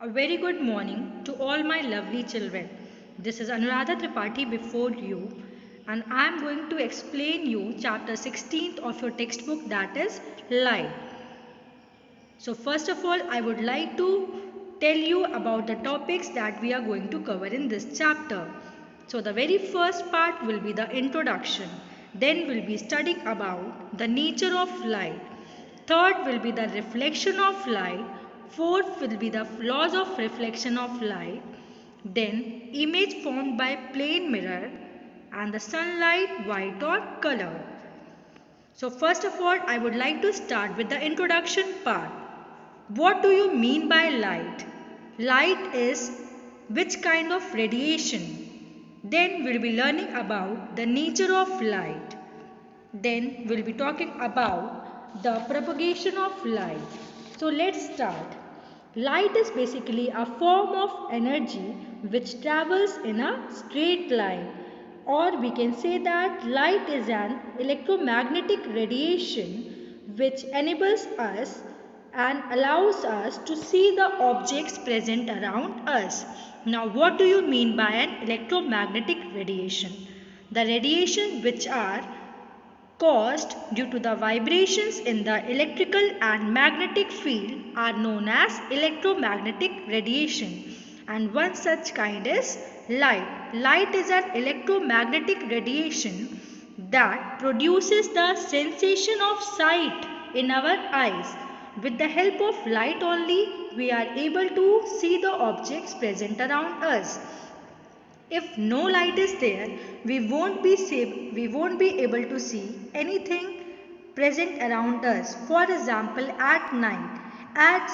A very good morning to all my lovely children. This is Anuradha Tripathi before you, and I am going to explain you chapter 16th of your textbook, that is light. So first of all, I would like to tell you about the topics that we are going to cover in this chapter. So the very first part will be the introduction. Then we'll be studying about the nature of light. Third will be the reflection of light. Fourth will be the laws of reflection of light. Then image formed by plane mirror and the sunlight white or color. So first of all, I would like to start with the introduction part. What do you mean by light? Light is which kind of radiation? Then we'll be learning about the nature of light. Then we'll be talking about the propagation of light. So let's start. Light is basically a form of energy which travels in a straight line, or we can say that light is an electromagnetic radiation which enables us and allows us to see the objects present around us. Now, what do you mean by an electromagnetic radiation? The radiations which are caused due to the vibrations in the electrical and magnetic field are known as electromagnetic radiation, and one such kind is light. Light is an electromagnetic radiation that produces the sensation of sight in our eyes. With the help of light only, we are able to see the objects present around us. If no light is there, we won't be able to see anything present around us. For example, at night, at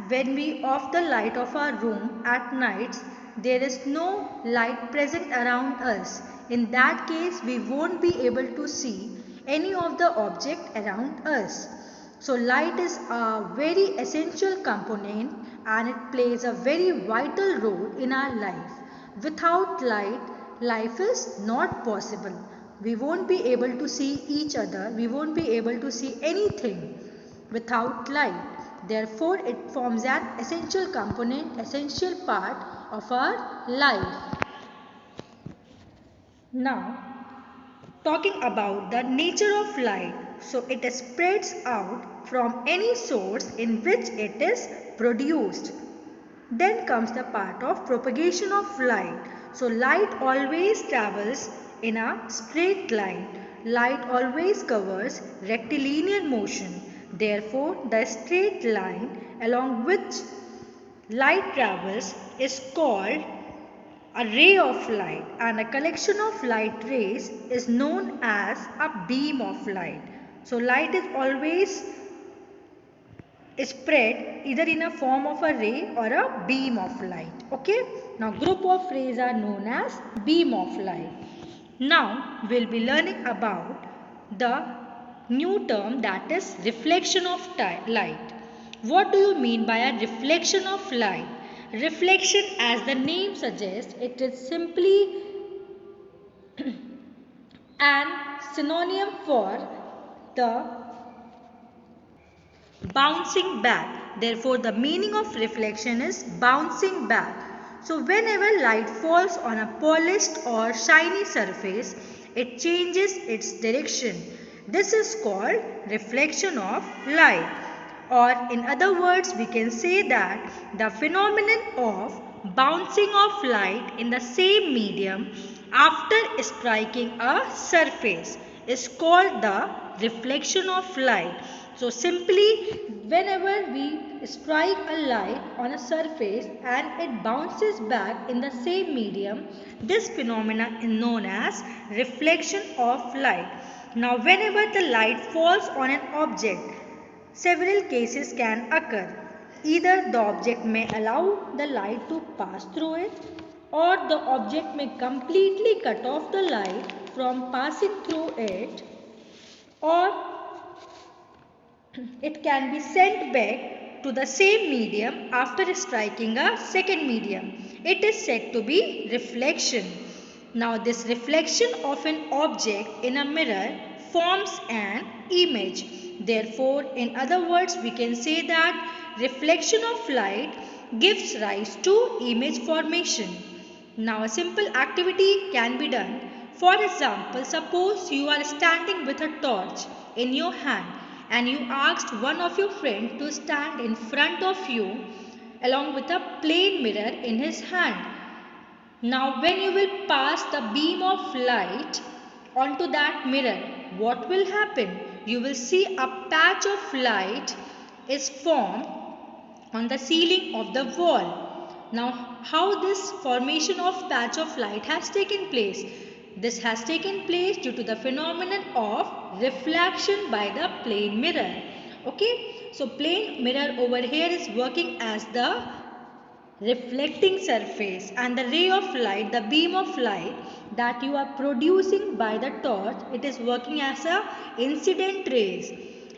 when we off the light of our room at nights, there is no light present around us. In that case, we won't be able to see any of the object around us. So light is a very essential component and it plays a very vital role in our life. Without light, life is not possible. We won't be able to see each other. We won't be able to see anything without light. Therefore, it forms an essential component, essential part of our life. Now, talking about the nature of light. So, it spreads out from any source in which it is produced. Then comes the part of propagation of light. So light always travels in a straight line. Light always covers rectilinear motion. Therefore, the straight line along which light travels is called a ray of light, and a collection of light rays is known as a beam of light. So light is always spread either in a form of a ray or a beam of light. Okay. Now group of rays are known as beam of light. Now we'll be learning about the new term, that is reflection of light. What do you mean by a reflection of light? Reflection, as the name suggests, it is simply an synonym for the bouncing back. Therefore, the meaning of reflection is bouncing back. So, whenever light falls on a polished or shiny surface, it changes its direction. This is called reflection of light. Or in other words, we can say that the phenomenon of bouncing of light in the same medium after striking a surface is called the reflection of light. So simply, whenever we strike a light on a surface and it bounces back in the same medium, this phenomenon is known as reflection of light. Now whenever the light falls on an object, several cases can occur. Either the object may allow the light to pass through it, or the object may completely cut off the light from passing through it, or it can be sent back to the same medium after striking a second medium. It is said to be reflection. Now this reflection of an object in a mirror forms an image. Therefore, in other words, we can say that reflection of light gives rise to image formation. Now a simple activity can be done. For example, suppose you are standing with a torch in your hand and you asked one of your friends to stand in front of you along with a plain mirror in his hand. Now when you will pass the beam of light onto that mirror, what will happen? You will see a patch of light is formed on the ceiling of the wall. Now how this formation of patch of light has taken place? This has taken place due to the phenomenon of reflection by the plane mirror. Okay, so plane mirror over here is working as the reflecting surface, and the ray of light, the beam of light that you are producing by the torch, it is working as a incident rays,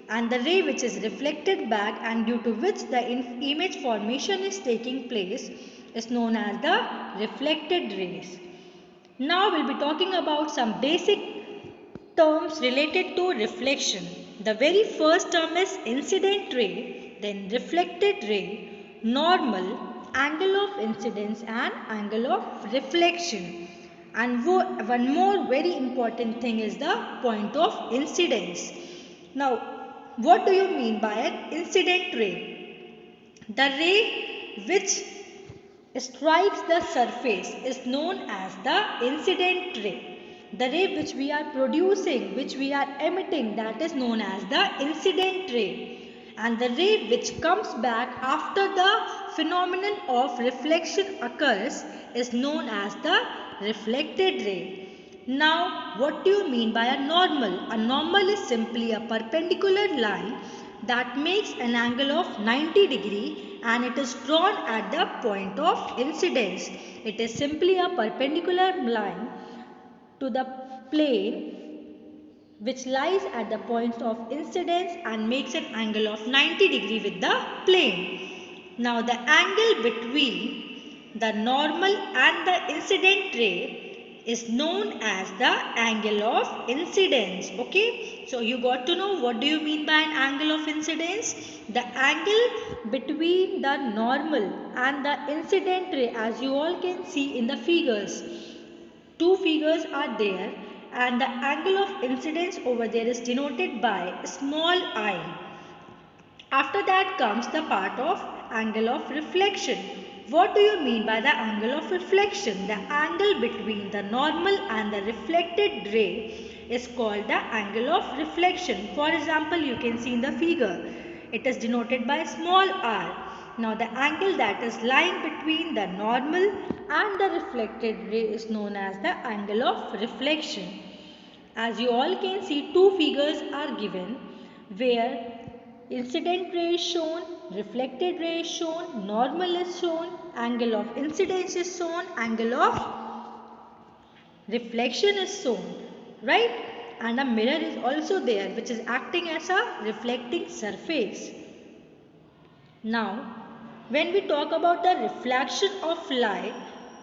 and the ray which is reflected back and due to which the image formation is taking place is known as the reflected rays. Now we'll be talking about some basic terms related to reflection. The very first term is incident ray, then reflected ray, normal, angle of incidence and angle of reflection. And one more very important thing is the point of incidence. Now, what do you mean by an incident ray? The ray which strikes the surface is known as the incident ray. The ray which we are producing, which we are emitting, that is known as the incident ray. And the ray which comes back after the phenomenon of reflection occurs is known as the reflected ray. Now, what do you mean by a normal? A normal is simply a perpendicular line that makes an angle of 90 degree and it is drawn at the point of incidence. It is simply a perpendicular line to the plane which lies at the point of incidence and makes an angle of 90 degree with the plane. Now the angle between the normal and the incident ray is known as the angle of incidence. Okay, so you got to know what do you mean by an angle of incidence. The angle between the normal and the incident ray, as you all can see in the figures, two figures are there and the angle of incidence over there is denoted by small I. After that comes the part of angle of reflection. What do you mean by the angle of reflection? The angle between the normal and the reflected ray is called the angle of reflection. For example, you can see in the figure, it is denoted by small r. Now the angle that is lying between the normal and the reflected ray is known as the angle of reflection. As you all can see, two figures are given where incident ray is shown, reflected ray is shown, normal is shown, angle of incidence is shown, angle of reflection is shown, right? And a mirror is also there which is acting as a reflecting surface. Now, when we talk about the reflection of light,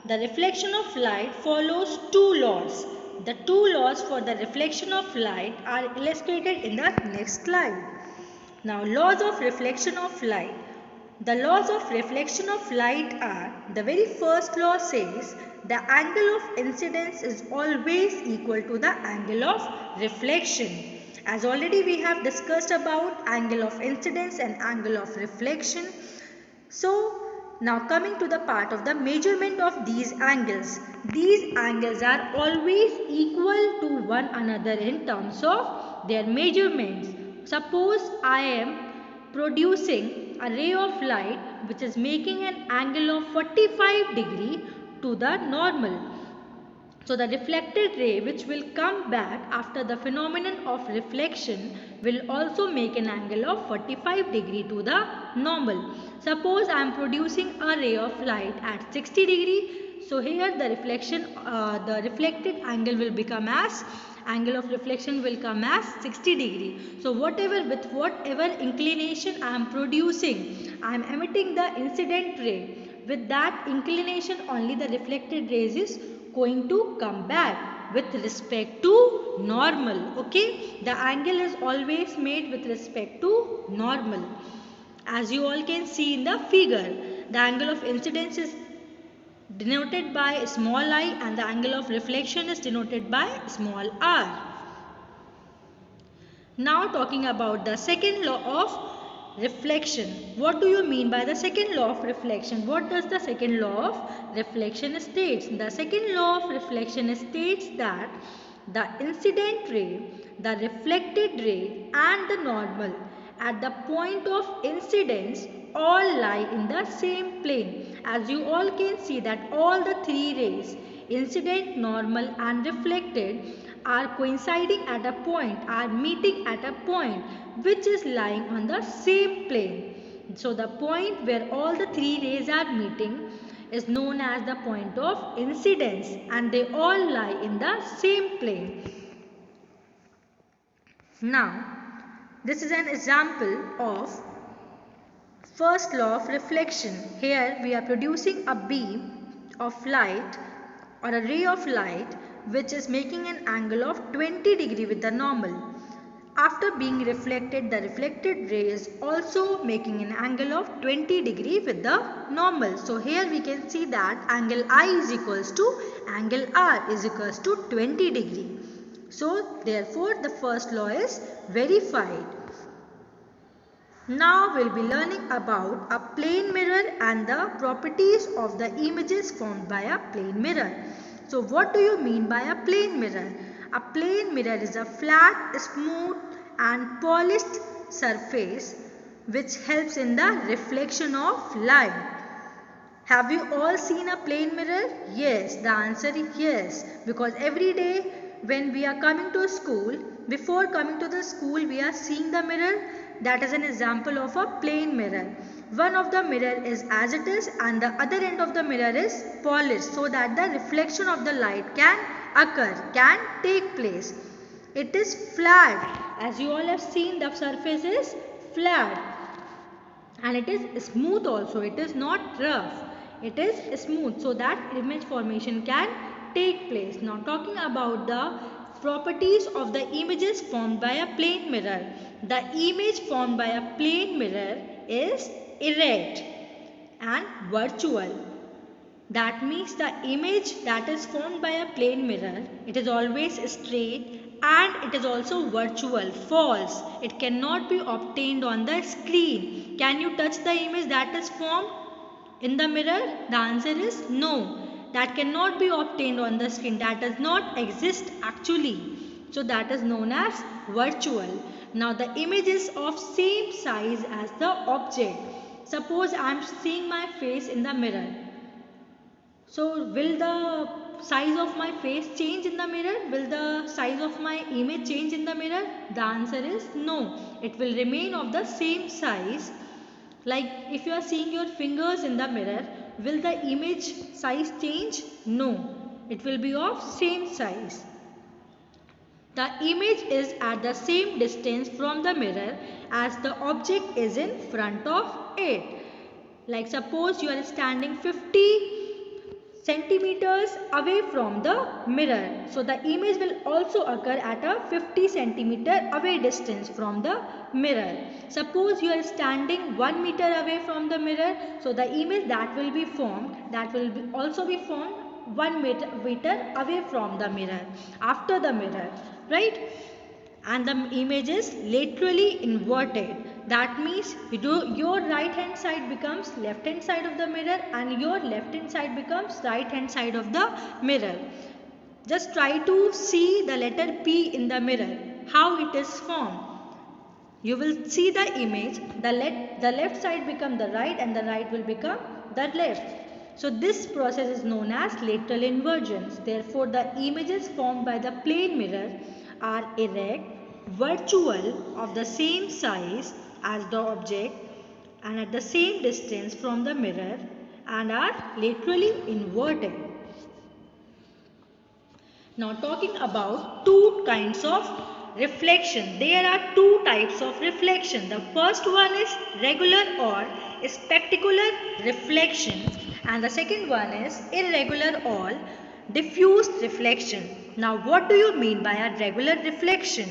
the reflection of light follows two laws. The two laws for the reflection of light are illustrated in the next slide. Now, laws of reflection of light. The laws of reflection of light are, the very first law says the angle of incidence is always equal to the angle of reflection. As already we have discussed about angle of incidence and angle of reflection. So, now coming to the part of the measurement of these angles. These angles are always equal to one another in terms of their measurements. Suppose I am producing a ray of light which is making an angle of 45 degree to the normal. So the reflected ray which will come back after the phenomenon of reflection will also make an angle of 45 degree to the normal. Suppose I am producing a ray of light at 60 degree. So here the reflected angle will become as, angle of reflection will come as 60 degree. So with whatever inclination I am producing, I am emitting the incident ray. With that inclination only the reflected rays is going to come back with respect to normal. Okay, the angle is always made with respect to normal. As you all can see in the figure, the angle of incidence is denoted by small I and the angle of reflection is denoted by small r. Now talking about the second law of reflection. What do you mean by the second law of reflection? What does the second law of reflection states? The second law of reflection states that the incident ray, the reflected ray and the normal at the point of incidence all lie in the same plane. As you all can see that all the three rays, incident, normal and reflected, are coinciding at a point, are meeting at a point which is lying on the same plane. So the point where all the three rays are meeting is known as the point of incidence and they all lie in the same plane. Now, this is an example of first law of reflection. Here we are producing a beam of light or a ray of light which is making an angle of 20 degree with the normal. After being reflected, the reflected ray is also making an angle of 20 degree with the normal. So here we can see that angle I is equals to angle R is equals to 20 degree. So therefore the first law is verified. Now we'll be learning about a plane mirror and the properties of the images formed by a plane mirror. So what do you mean by a plane mirror? A plane mirror is a flat, smooth and polished surface which helps in the reflection of light. Have you all seen a plane mirror? Yes, the answer is yes, because every day when we are coming to school, before coming to the school we are seeing the mirror. That is an example of a plane mirror. One of the mirror is as it is and the other end of the mirror is polished so that the reflection of the light can occur, can take place. It is flat. As you all have seen, the surface is flat and it is smooth also. It is not rough. It is smooth so that image formation can take place. Now talking about the properties of the images formed by a plane mirror. The image formed by a plane mirror is erect and virtual. That means the image that is formed by a plane mirror, it is always straight and it is also virtual, false. It cannot be obtained on the screen. Can you touch the image that is formed in the mirror? The answer is no. That cannot be obtained on the screen. That does not exist actually. So that is known as virtual. Now the image is of same size as the object. Suppose I am seeing my face in the mirror. So will the size of my face change in the mirror? Will the size of my image change in the mirror? The answer is no. It will remain of the same size. Like if you are seeing your fingers in the mirror, will the image size change? No. It will be of same size. The image is at the same distance from the mirror as the object is in front of it. Like suppose you are standing 50 centimeters away from the mirror. So the image will also occur at a 50 centimeter away distance from the mirror. Suppose you are standing 1 meter away from the mirror. So the image that will be formed, that will also be formed 1 meter away from the mirror, after the mirror, right? And the image is laterally inverted. That means your right hand side becomes left hand side of the mirror and your left hand side becomes right hand side of the mirror. Just try to see the letter P in the mirror, how it is formed. You will see the image, the left side become the right and the right will become the left. So this process is known as lateral inversions. Therefore the images formed by the plane mirror are erect, virtual, of the same size as the object and at the same distance from the mirror and are laterally inverted. Now talking about two kinds of reflection. There are two types of reflection. The first one is regular or spectacular reflection and the second one is irregular or diffused reflection. Now what do you mean by a regular reflection?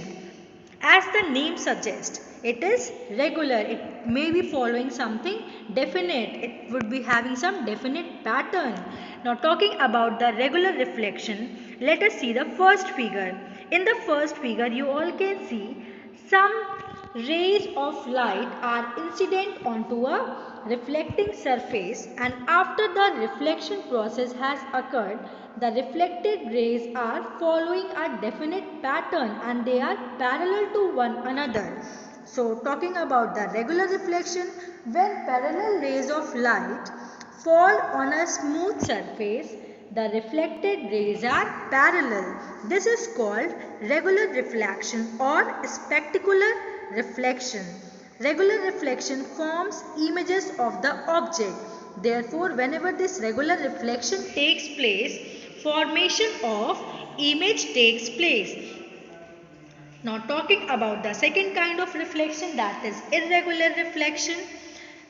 As the name suggests, It is regular. It may be following something definite. It would be having some definite pattern. Now talking about the regular reflection, let us see the first figure. In the first figure, you all can see some rays of light are incident onto a reflecting surface, and after the reflection process has occurred, the reflected rays are following a definite pattern and they are parallel to one another. So talking about the regular reflection, when parallel rays of light fall on a smooth surface, the reflected rays are parallel. This is called regular reflection or spectacular reflection. Regular reflection forms images of the object. Therefore, whenever this regular reflection takes place, formation of image takes place. Now talking about the second kind of reflection, that is irregular reflection.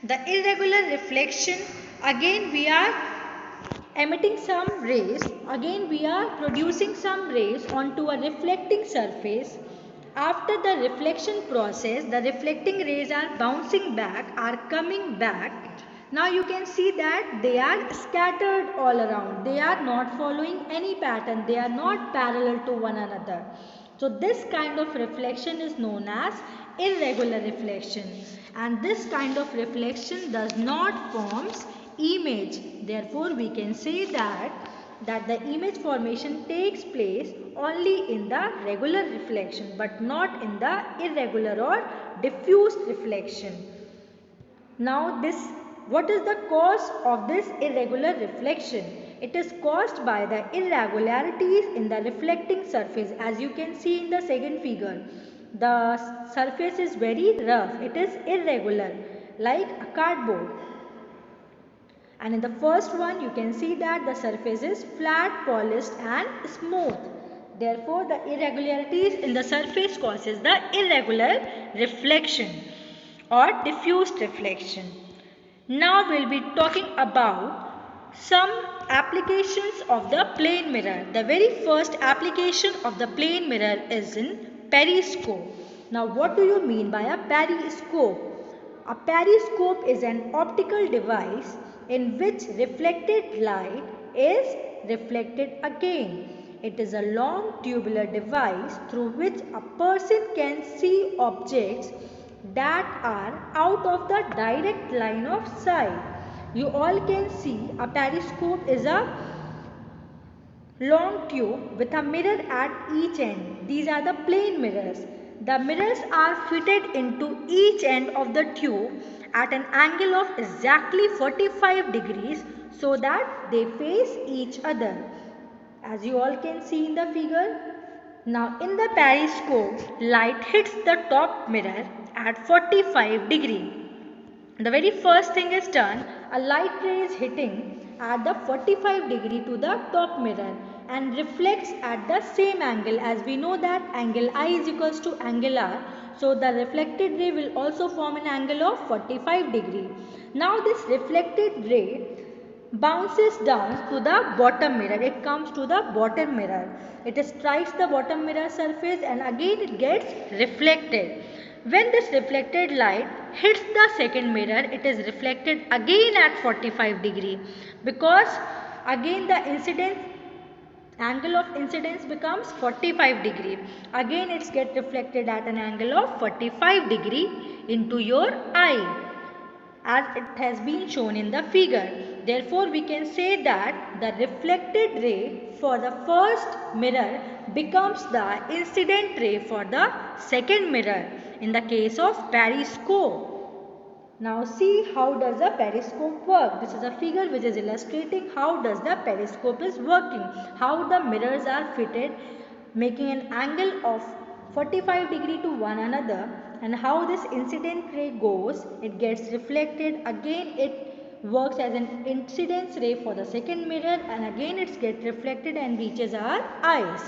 The irregular reflection, again we are emitting some rays, again we are producing some rays onto a reflecting surface. After the reflection process, the reflecting rays are bouncing back, are coming back. Now you can see that they are scattered all around. They are not following any pattern. They are not parallel to one another. So this kind of reflection is known as irregular reflection, and this kind of reflection does not forms image. Therefore we can say that the image formation takes place only in the regular reflection but not in the irregular or diffused reflection. Now what is the cause of this irregular reflection? It is caused by the irregularities in the reflecting surface. As you can see in the second figure, the surface is very rough. It is irregular like a cardboard. And in the first one you can see that the surface is flat, polished and smooth. Therefore the irregularities in the surface causes the irregular reflection or diffused reflection. Now we'll be talking about some applications of the plane mirror. The very first application of the plane mirror is in periscope. Now what do you mean by a periscope? A periscope is an optical device in which reflected light is reflected again. It is a long tubular device through which a person can see objects that are out of the direct line of sight. You all can see a periscope is a long tube with a mirror at each end. These are the plane mirrors. The mirrors are fitted into each end of the tube at an angle of exactly 45 degrees so that they face each other. As you all can see in the figure. Now in the periscope, light hits the top mirror at 45 degree. The very first thing is done, a light ray is hitting at the 45 degree to the top mirror and reflects at the same angle. As we know that angle I is equals to angle R. So the reflected ray will also form an angle of 45 degree. Now this reflected ray bounces down to the bottom mirror. It comes to the bottom mirror. It strikes the bottom mirror surface and again it gets reflected. When this reflected light hits the second mirror, it is reflected again at 45 degree because again the angle of incidence becomes 45 degree. Again it gets reflected at an angle of 45 degree into your eye, as it has been shown in the figure. Therefore, we can say that the reflected ray for the first mirror becomes the incident ray for the second mirror in the case of periscope. Now see how does the periscope work. This is a figure which is illustrating how does the periscope is working, how the mirrors are fitted making an angle of 45 degree to one another, and how this incident ray goes, it gets reflected, again it works as an incidence ray for the second mirror and again it gets reflected and reaches our eyes.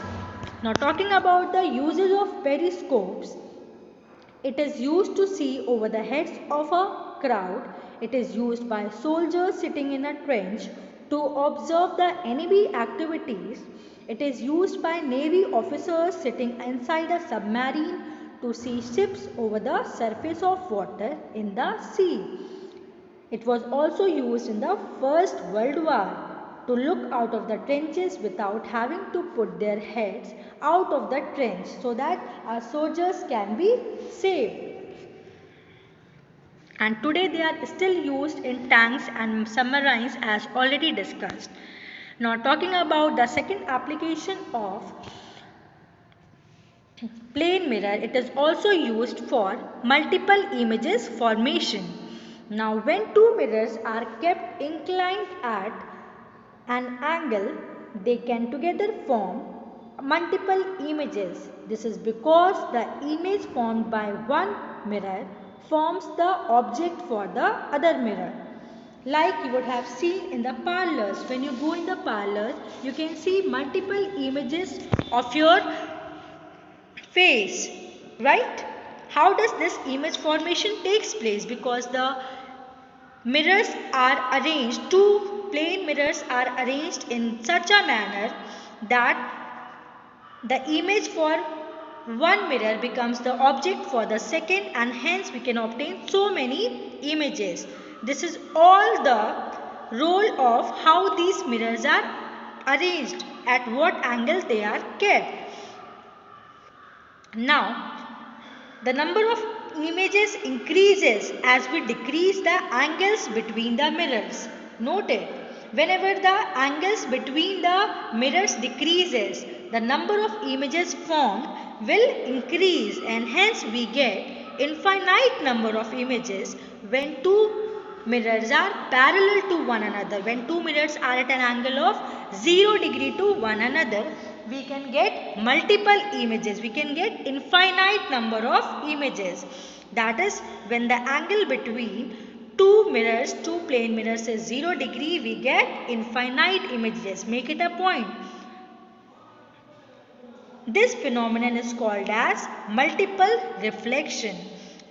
Now talking about the uses of periscopes, it is used to see over the heads of a crowd. It is used by soldiers sitting in a trench to observe the enemy activities. It is used by Navy officers sitting inside a submarine to see ships over the surface of water in the sea. It was also used in the First World War to look out of the trenches without having to put their heads out of the trench so that our soldiers can be saved. And today they are still used in tanks and submarines as already discussed. Now talking about the second application of plane mirror, it is also used for multiple images formation. Now when two mirrors are kept inclined at an angle, they can together form multiple images. This is because the image formed by one mirror forms the object for the other mirror. Like you would have seen in the parlors. When you go in the parlors, you can see multiple images of your face, right? How does this image formation takes place? Because the mirrors are arranged, two plane mirrors are arranged in such a manner that the image for one mirror becomes the object for the second, and hence we can obtain so many images. This is all the role of how these mirrors are arranged, at what angle they are kept. Now, the number of images increases as we decrease the angles between the mirrors. Note it. Whenever the angles between the mirrors decreases, the number of images formed will increase, and hence we get infinite number of images when two mirrors are parallel to one another. When two mirrors are at an angle of 0 degree to one another, we can get multiple images. We can get infinite number of images. That is, when the angle between two mirrors, two plane mirrors is 0 degree, we get infinite images. Make it a point. This phenomenon is called as multiple reflection.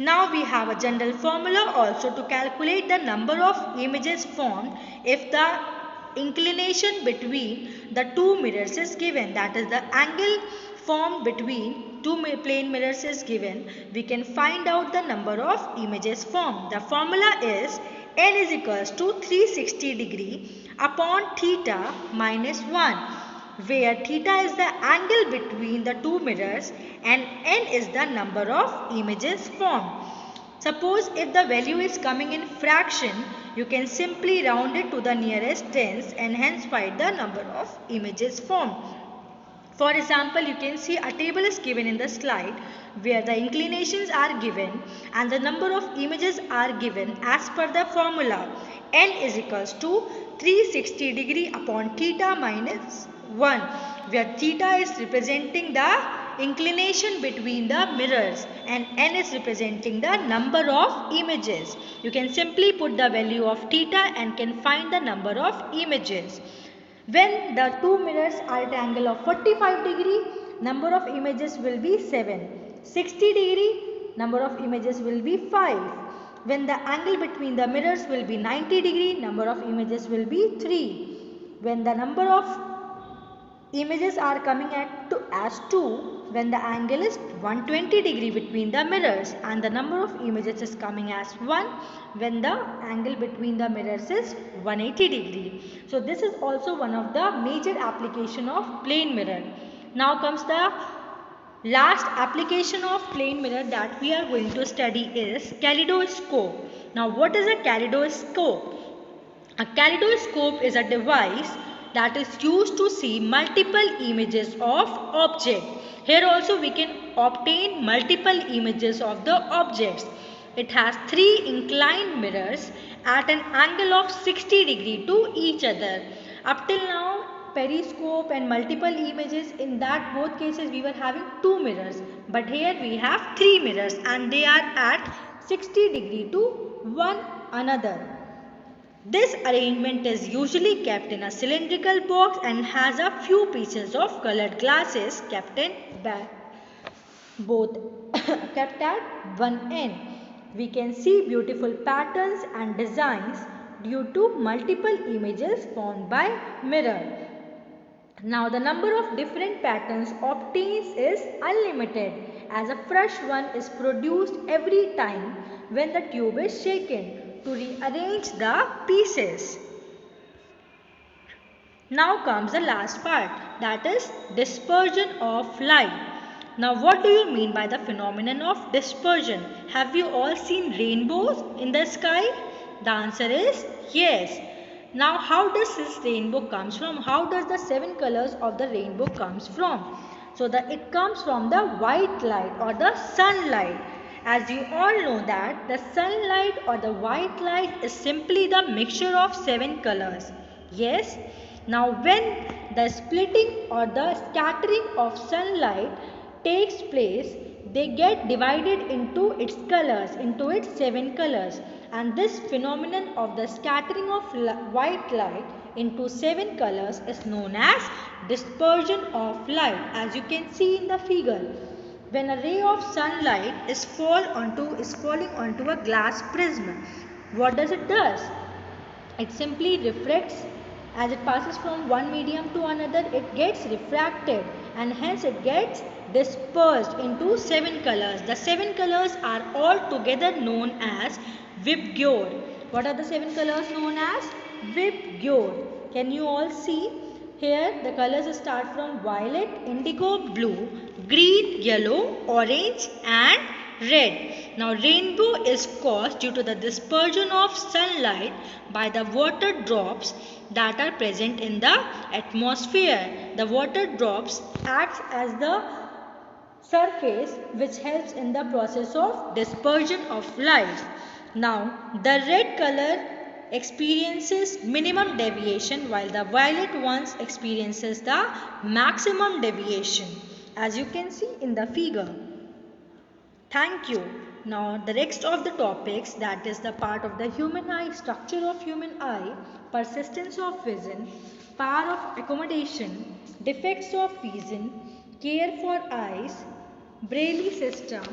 Now we have a general formula also to calculate the number of images formed if the inclination between the two mirrors is given. That is, the angle formed between two plane mirrors is given. We can find out the number of images formed. The formula is n is equals to 360 degree upon theta minus 1, where theta is the angle between the two mirrors and n is the number of images formed. Suppose if the value is coming in fraction, you can simply round it to the nearest tens and hence find the number of images formed. For example, you can see a table is given in the slide where the inclinations are given and the number of images are given as per the formula. N is equals to 360 degree upon theta minus 1, where theta is representing the inclination between the mirrors and n is representing the number of images. You can simply put the value of theta and can find the number of images. When the two mirrors are at angle of 45 degree, number of images will be 7. 60 degree, number of images will be 5. When the angle between the mirrors will be 90 degree, number of images will be 3. When the number of images are coming as 2, when the angle is 120 degree between the mirrors, and the number of images is coming as 1 when the angle between the mirrors is 180 degree. So this is also one of the major application of plane mirror. Now comes the last application of plane mirror that we are going to study is kaleidoscope. Now what is a kaleidoscope? A kaleidoscope is a device that is used to see multiple images of object. Here also we can obtain multiple images of the objects. It has 3 inclined mirrors at an angle of 60 degree to each other. Up till now, periscope and multiple images, in that both cases we were having 2 mirrors. But here we have 3 mirrors and they are at 60 degree to one another. This arrangement is usually kept in a cylindrical box and has a few pieces of colored glasses kept in back, both kept at one end. We can see beautiful patterns and designs due to multiple images formed by mirror. Now the number of different patterns obtained is unlimited as a fresh one is produced every time when the tube is shaken to rearrange the pieces. Now comes the last part, that is dispersion of light. Now what do you mean by the phenomenon of dispersion? Have you all seen rainbows in the sky? The answer is yes. Now how does this rainbow comes from? How does the 7 colors of the rainbow comes from? So it comes from the white light or the sunlight. As you all know that the sunlight or the white light is simply the mixture of 7 colors. Yes. Now when the splitting or the scattering of sunlight takes place, they get divided into its colors, into its 7 colors, and this phenomenon of the scattering of white light into 7 colors is known as dispersion of light. As you can see in the figure, when a ray of sunlight is falling onto a glass prism, what does it does? It simply refracts. As it passes from one medium to another, it gets refracted and hence it gets dispersed into 7 colors. The 7 colors are all together known as VIBGYOR. What are the 7 colors known as? VIBGYOR. Can you all see? Here the colors start from violet, indigo, blue, green, yellow, orange and red. Now rainbow is caused due to the dispersion of sunlight by the water drops that are present in the atmosphere. The water drops acts as the surface which helps in the process of dispersion of light. Now the red color experiences minimum deviation while the violet ones experiences the maximum deviation, as you can see in the figure. Thank you. Now the rest of the topics, that is the part of the human eye, structure of human eye, persistence of vision, power of accommodation, defects of vision, care for eyes, Braille system,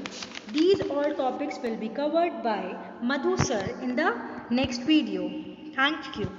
these all topics will be covered by Madhu sir in the next video. Thank you.